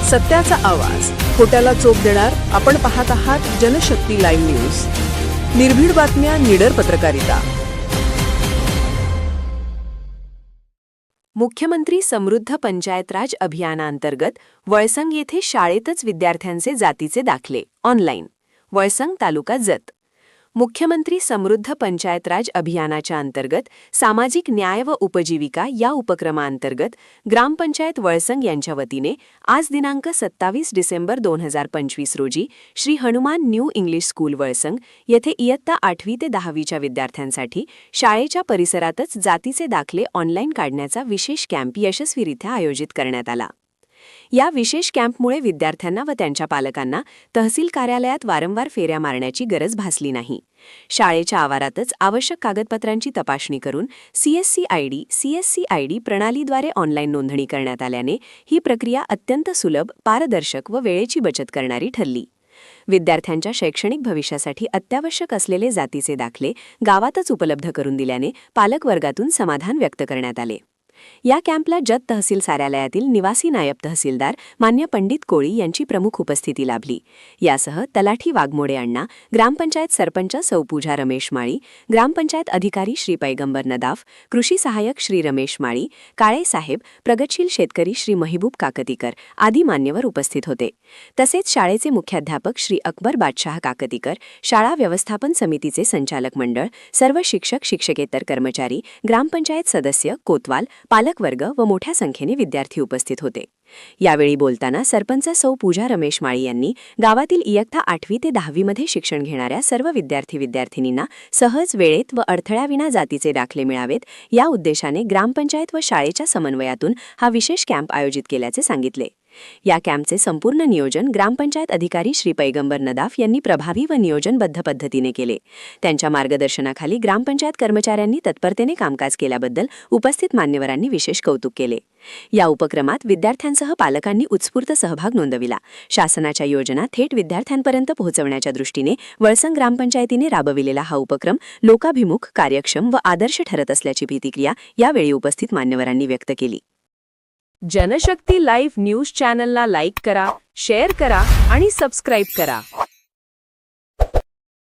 सत्याचा आवाज, खोट्याला चोप देणार. आपण पाहत आहात जनशक्ती लाईव्ह न्यूज. निर्भीड बातम्या, निडर पत्रकारिता. मुख्यमंत्री समृद्ध पंचायत राज अभियानांतर्गत वळसंग येथे शाळेतच विद्यार्थ्यांचे जातीचे दाखले ऑनलाईन. वळसंग तालुका जत. मुख्यमंत्री समृद्ध पंचायत राज अभियानाच्या अंतर्गत सामाजिक न्याय व उपजीविका या उपक्रमांतर्गत ग्रामपंचायत वळसंग यांच्या वतीने आज दिनांक 27 डिसेंबर 2025 रोजी Shri Hanuman new English school Valsang येथे इयत्ता 8वी ते 10वीच्या विद्यार्थ्यांसाठी शाळेच्या परिसरातच जातीचे दाखले ऑनलाईन काढण्याचा विशेष कॅम्प यशस्वीरित्या आयोजित करण्यात आला. या विशेष कॅम्पमुळे विद्यार्थ्यांना व त्यांच्या पालकांना तहसील कार्यालयात वारंवार फेऱ्या मारण्याची गरज भासली नाही. शाळेच्या आवारातच आवश्यक कागदपत्रांची तपासणी करून CSC-ID प्रणालीद्वारे ऑनलाईन नोंदणी करण्यात आल्याने ही प्रक्रिया अत्यंत सुलभ, पारदर्शक व वेळेची बचत करणारी ठरली. विद्यार्थ्यांच्या शैक्षणिक भविष्यासाठी अत्यावश्यक असलेले जातीचे दाखले गावातच उपलब्ध करून दिल्याने पालक वर्गातून समाधान व्यक्त करण्यात आले. या कॅम्पला जत तहसील कार्यालयातील निवासी नायब तहसीलदार मान्य पंडित कोळी यांची प्रमुख उपस्थिती लाभली. यासह तलाठी वाघमोडे अण्णा, ग्रामपंचायत सरपंच सौ पूजा रमेश माळी, ग्रामपंचायत अधिकारी श्री पैगंबर नदाफ, कृषी सहाय्यक श्री रमेश माळी, काळे साहेब, प्रगतशील शेतकरी श्री महबूब काकतीकर आदी मान्यवर उपस्थित होते. तसेच शाळेचे मुख्याध्यापक श्री अकबर बादशाह काकतीकर, शाळा व्यवस्थापन समितीचे संचालक मंडळ, सर्व शिक्षक शिक्षकेतर कर्मचारी, ग्रामपंचायत सदस्य, कोतवाल, पालकवर्ग व मोठ्या संख्येने विद्यार्थी उपस्थित होते. यावेळी बोलताना सरपंच सौ पूजा रमेश माळी यांनी गावातील इयत्ता 8वी ते 10वीमध्ये शिक्षण घेणाऱ्या सर्व विद्यार्थी-विद्यार्थिनींना सहज, वेळेत व अडथळ्याविना जातीचे दाखले मिळावेत या उद्देशाने ग्रामपंचायत व शाळेच्या समन्वयातून हा विशेष कॅम्प आयोजित केल्याचे सांगितले. या कॅम्पचे संपूर्ण नियोजन ग्रामपंचायत अधिकारी श्री पैगंबर नदाफ यांनी प्रभावी व नियोजनबद्ध पद्धतीने केले. त्यांच्या मार्गदर्शनाखाली ग्रामपंचायत कर्मचाऱ्यांनी तत्परतेने कामकाज केल्याबद्दल उपस्थित मान्यवरांनी विशेष कौतुक केले. या उपक्रमात विद्यार्थ्यांसह पालकांनी उत्स्फूर्त सहभाग नोंदविला. शासनाच्या योजना थेट विद्यार्थ्यांपर्यंत पोहोचवण्याच्या दृष्टीने वळसंग ग्रामपंचायतीने राबविलेला हा उपक्रम लोकाभिमुख, कार्यक्षम व आदर्श ठरत असल्याची प्रतिक्रिया यावेळी उपस्थित मान्यवरांनी व्यक्त केली. जनशक्ती लाईव्ह न्यूज चॅनलला लाईक करा, शेअर करा आणि सबस्क्राईब करा.